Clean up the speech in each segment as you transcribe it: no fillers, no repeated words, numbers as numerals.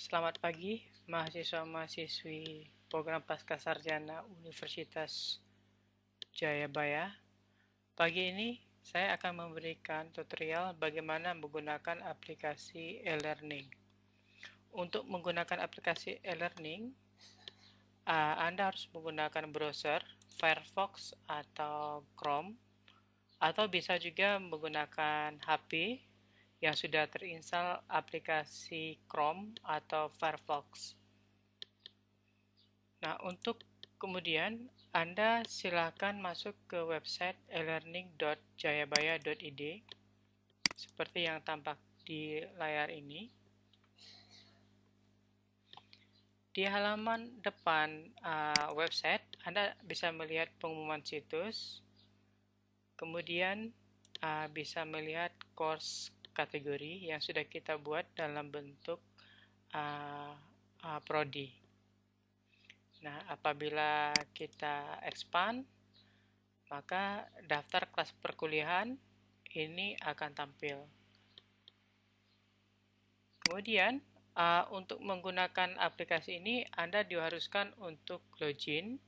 Selamat pagi, mahasiswa-mahasiswi program Pascasarjana Universitas Jayabaya. Pagi ini saya akan memberikan tutorial bagaimana menggunakan aplikasi e-learning. Untuk menggunakan aplikasi e-learning, Anda harus menggunakan browser Firefox atau Chrome, atau bisa juga menggunakan HP yang sudah terinstall aplikasi Chrome atau Firefox. Nah, untuk kemudian Anda silakan masuk ke website elearning.jayabaya.id seperti yang tampak di layar ini. Di halaman depan website, Anda bisa melihat pengumuman situs, kemudian bisa melihat course kategori yang sudah kita buat dalam bentuk prodi. Nah, apabila kita expand, maka daftar kelas perkuliahan ini akan tampil. Kemudian, untuk menggunakan aplikasi ini, Anda diharuskan untuk login.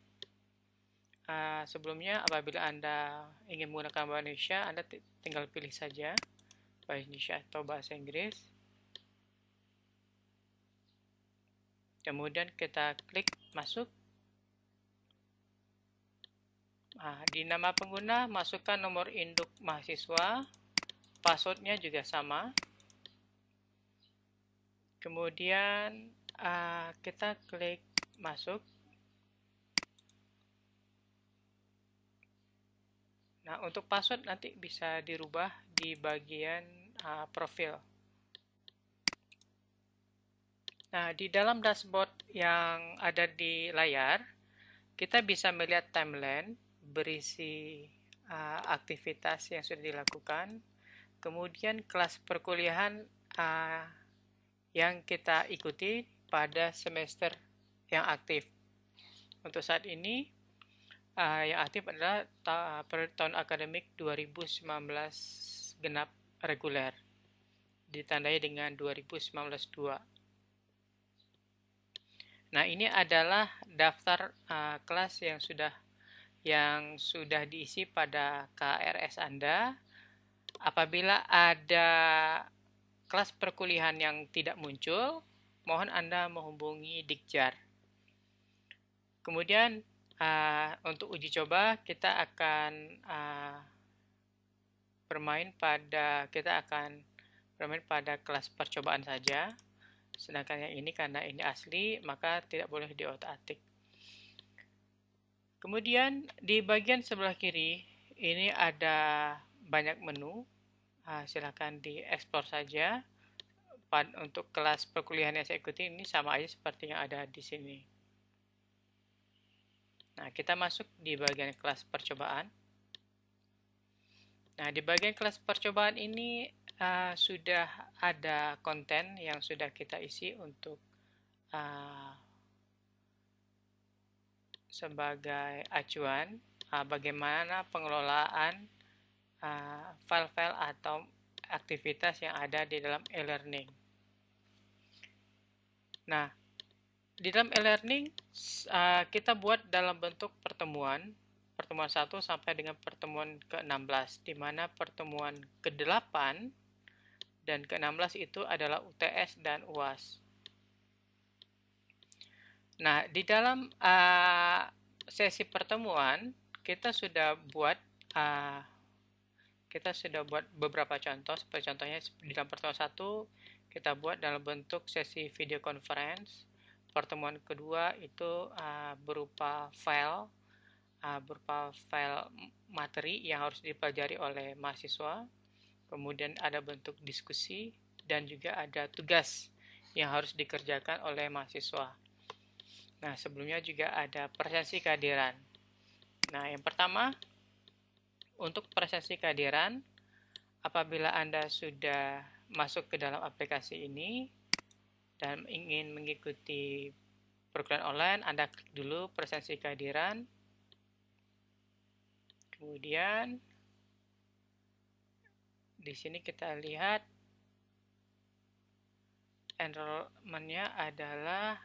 Sebelumnya, apabila Anda ingin menggunakan bahasa Indonesia, Anda tinggal pilih saja bahasa Indonesia atau bahasa Inggris. Kemudian kita klik masuk. Di nama pengguna, masukkan nomor induk mahasiswa, passwordnya juga sama. Kemudian kita klik masuk. Nah, untuk password nanti bisa dirubah di bagian profil. Nah, di dalam dashboard yang ada di layar, kita bisa melihat timeline berisi aktivitas yang sudah dilakukan, kemudian kelas perkuliahan yang kita ikuti pada semester yang aktif. Untuk saat ini, yang aktif adalah tahun akademik 2019 genap reguler, ditandai dengan 2019-2. Nah, ini adalah daftar kelas yang sudah diisi pada KRS Anda. Apabila ada kelas perkuliahan yang tidak muncul, mohon Anda menghubungi Dikjar. Kemudian untuk uji coba kita akan bermain pada kelas percobaan saja. Sedangkan yang ini karena ini asli, maka tidak boleh diotak-atik. Kemudian di bagian sebelah kiri ini ada banyak menu. Silakan dieksplor saja. Untuk kelas perkuliahan yang saya ikuti ini sama aja seperti yang ada di sini. Nah, kita masuk di bagian kelas percobaan. Nah, di bagian kelas percobaan ini sudah ada konten yang sudah kita isi untuk sebagai acuan bagaimana pengelolaan file-file atau aktivitas yang ada di dalam e-learning. Nah, di dalam e-learning kita buat dalam bentuk pertemuan 1 sampai dengan pertemuan ke-16, di mana pertemuan ke-8 dan ke-16 itu adalah UTS dan UAS. Nah, di dalam sesi pertemuan kita sudah buat beberapa contoh. Seperti contohnya di dalam pertemuan 1 kita buat dalam bentuk sesi video conference. Pertemuan kedua itu berupa file materi yang harus dipelajari oleh mahasiswa. Kemudian ada bentuk diskusi dan juga ada tugas yang harus dikerjakan oleh mahasiswa. Nah, sebelumnya juga ada presensi kehadiran. Nah, yang pertama, untuk presensi kehadiran, apabila Anda sudah masuk ke dalam aplikasi ini dan ingin mengikuti perkuliahan online, Anda klik dulu presensi kehadiran. Kemudian di sini kita lihat enrollment-nya adalah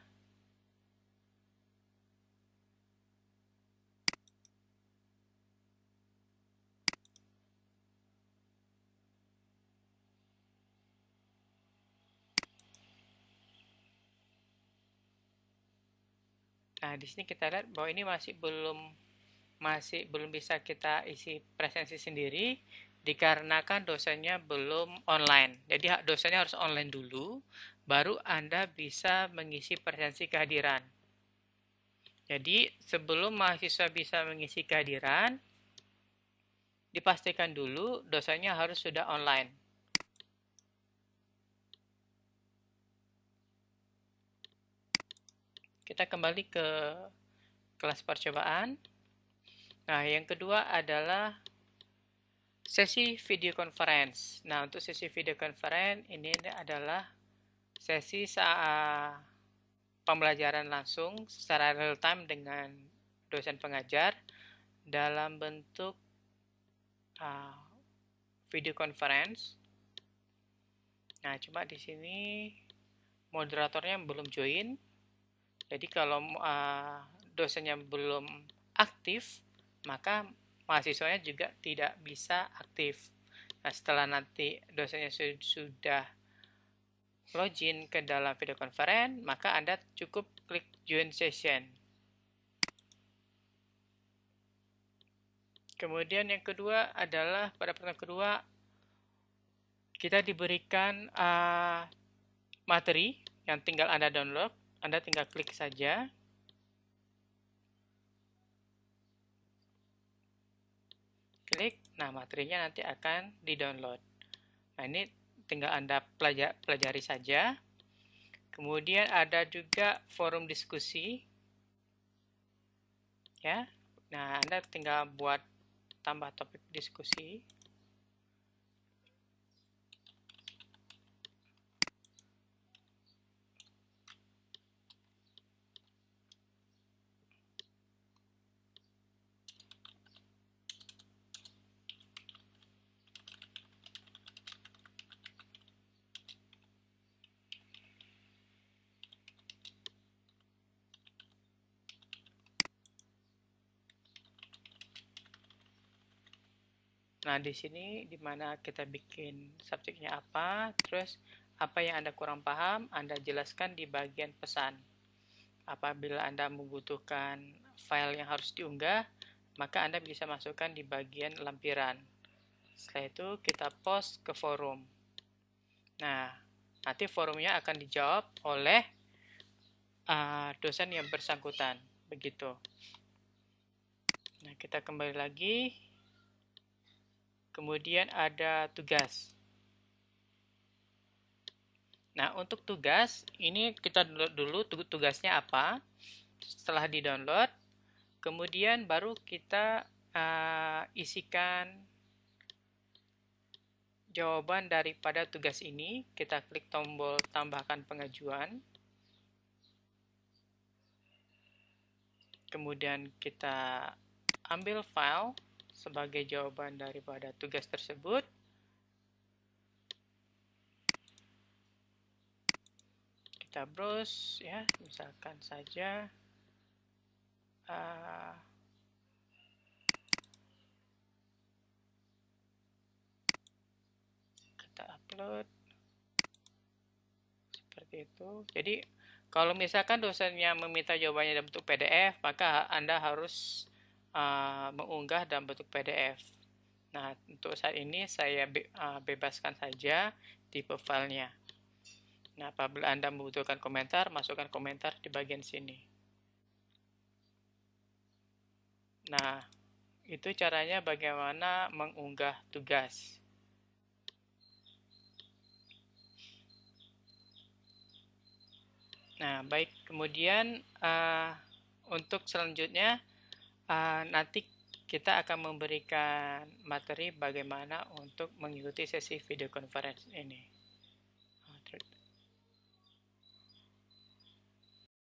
nah, di sini kita lihat bahwa ini masih belum bisa kita isi presensi sendiri dikarenakan dosennya belum online. Jadi dosennya harus online dulu, baru Anda bisa mengisi presensi kehadiran. Jadi sebelum mahasiswa bisa mengisi kehadiran, dipastikan dulu dosennya harus sudah online. Kita kembali ke kelas percobaan. Nah, yang kedua adalah sesi video conference. Nah, untuk sesi video conference ini adalah sesi saat pembelajaran langsung secara real time dengan dosen pengajar dalam bentuk video conference. Nah, cuma di sini moderatornya belum join. Jadi kalau dosennya belum aktif, maka mahasiswanya juga tidak bisa aktif. Nah, setelah nanti dosennya sudah login ke dalam video conference, maka Anda cukup klik join session. Kemudian yang kedua adalah pada pertemuan kedua kita diberikan materi yang tinggal Anda download. Anda tinggal klik saja. Klik, nah materinya nanti akan di-download. Nah, ini tinggal Anda pelajari saja. Kemudian ada juga forum diskusi. Ya. Nah, Anda tinggal buat tambah topik diskusi. Nah, di sini dimana kita bikin subjeknya apa, terus apa yang Anda kurang paham, Anda jelaskan di bagian pesan. Apabila Anda membutuhkan file yang harus diunggah, maka Anda bisa masukkan di bagian lampiran. Setelah itu kita post ke forum. Nah, nanti forumnya akan dijawab oleh dosen yang bersangkutan. Begitu. Nah, kita kembali lagi. Kemudian ada tugas. Nah, untuk tugas, ini kita download dulu tugasnya apa. Setelah di-download, kemudian baru kita isikan jawaban daripada tugas ini. Kita klik tombol tambahkan pengajuan. Kemudian kita ambil file sebagai jawaban daripada tugas tersebut. Kita browse ya, misalkan saja kita upload seperti itu. Jadi kalau misalkan dosennya meminta jawabannya dalam bentuk PDF, maka Anda harus mengunggah dalam bentuk PDF. Nah, untuk saat ini saya bebaskan saja tipe filenya. Nah, apabila Anda membutuhkan komentar, masukkan komentar di bagian sini. Nah, itu caranya bagaimana mengunggah tugas. Nah, baik. Kemudian untuk selanjutnya nanti kita akan memberikan materi bagaimana untuk mengikuti sesi video conference ini.